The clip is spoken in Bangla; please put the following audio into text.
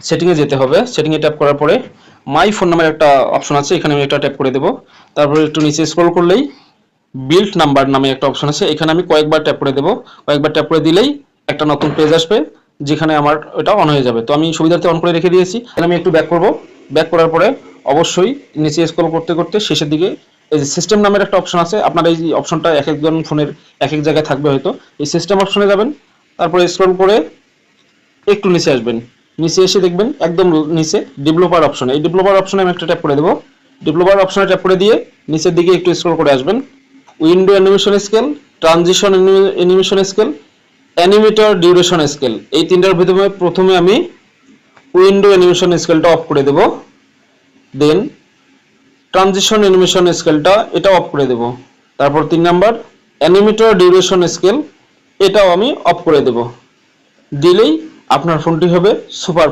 সেটিংয়ে যেতে হবে। সেটিংয়ে ট্যাপ করার পরে মাই ফোন নামের একটা অপশন আছে, এখানে আমি এটা ট্যাপ করে দেবো। তারপরে একটু নিচে স্ক্রল করলেই বিল্ড নাম্বার নামে একটা অপশন আছে, এখানে আমি কয়েকবার ট্যাপ করে দেবো। কয়েকবার ট্যাপ করে দিলেই একটা নতুন পেজ আসবে, যেখানে আমার এটা অন হয়ে যাবে। তো আমি সুবিধার্থে অন করে রেখে দিয়েছি। এখানে আমি একটু ব্যাক করব। ব্যাক করার পরে অবশ্যই নিচে স্ক্রল করতে করতে শেষের দিকে এই যে সিস্টেম নামের একটা অপশন আছে, আপনার এই অপশনটা এক একজন ফোনের এক এক জায়গায় থাকবে হয়তো। এই সিস্টেম অপশনে যাবেন, তারপরে স্ক্রল করে একটু নিচে আসবেন। নিচে এসে দেখবেন একদম নিচে ডেভেলপার অপশন, এই ডেভেলপার অপশনে আমি একটা ট্যাপ করে দেবো। ডেভেলপার অপশনে ট্যাপ করে দিয়ে নিচের দিকে একটু স্ক্রল করে আসবেন। Window animation scale, transition animation scale, animator duration scale, এই তিনটার ভিতরে প্রথমে আমি উইন্ডো অ্যানিমেশন স্কেলটা অফ করে দেব। দেন ট্রানজিশন অ্যানিমেশন স্কেলটা এটা অফ করে দেব। তারপর 3 নাম্বার অ্যানিমেটর ডিউরেশন স্কেল, এটাও আমি অফ করে দেব। দিলেই আপনার ফোনটি হবে সুপার